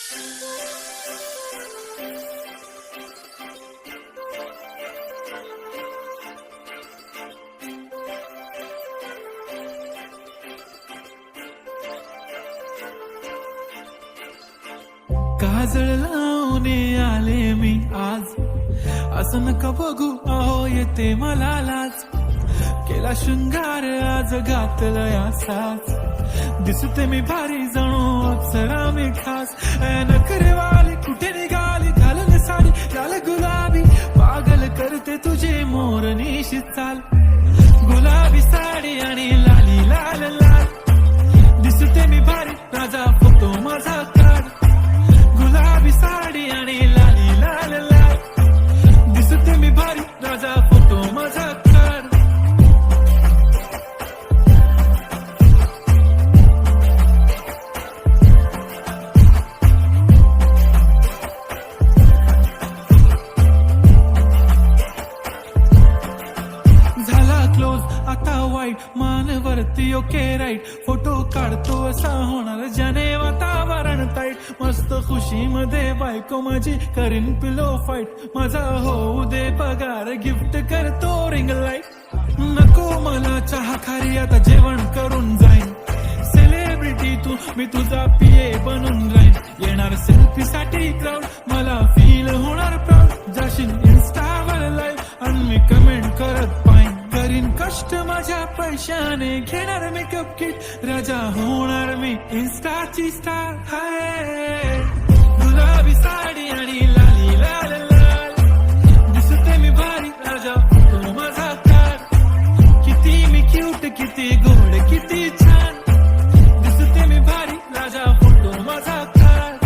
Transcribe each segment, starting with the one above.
काजळ लावून आले मी आज, असं नका बघू अहो येते मला लाज. केला शृंगार आज घातला या साज, दिसते मी भारी जणू अप्सरा मी खास. नखरे वाली कुठे निघाली घालून साडी लाल गुलाबी, पागल करते तुझे मोरनीशी चाल. गुलाबी साडी आणि लाली लाल लाल, दिसते मी भारी राजा फोटो माझा काढ. गुलाबी साडी आणि लाली लाल लाल, दिसते मी भारी राजा फोटो माझा काढ. झाला क्लोज आता वाईट, मानवरती ओके राईट. फोटो काढतो असा होणार ज्याने वातावरण टाईट. मस्त खुशी मध्ये बायको माझी करीन पिलो फाईट. माझा होऊ दे पगार गिफ्ट करतो रिंग लाईट. नको मला चहा खारी आता जेवण करून जाईन. सेलिब्रिटी तू मी तुझा पिये बनून राहीन. येणार सेल्फी साठी क्राऊड मला फील होणार प्राऊड. जाशील इन्स्टावर लाईव्ह आणि मी कमेंट करत पाहिन. करीन कष्ट माझ्या पैशाने घेणार मेकअप किट. राजा होणार मी इन्स्टाची स्टार. हाय गुलाबी साडी आणि लाली लाल लाल, दिसते मी भारी राजा तू माझा काढ. किती मी क्यूट किती गोड किती छान, दिसते मी भारी राजा फोटो माझा काढ.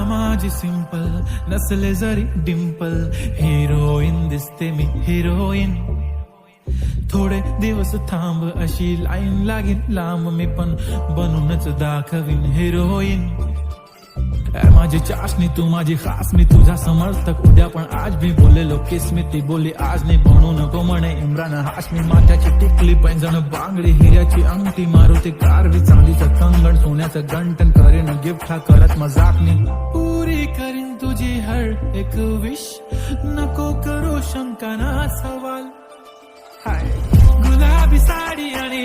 माझी सिंपल नसले जरी डिंपल, हिरोईन दिसते मी हिरोईन. थोडे दिवस थांब अशी लाईन लागेल लांब, मी पण बनूनच दाखवीन हिरोईन. माझी चाशनी तू माझी खास, मी तुझा समर्थक उद्या पण आज मी बोललेलो किस मी ती बोली आज नाही. बनू नको म्हणे इम्रान हाशमी. माझ्याची टिकली पैंजण बांगडी हिऱ्याची अंगठी, मारुती कारवी चांदीचं कंगण सोन्याचं गंटन. करीन गिफ्ट हा करत मजाक मी, पुरी करीन तुझी हर एक विश. नको करू शंका ना सवाल. हाय गुलाबी साडी आणि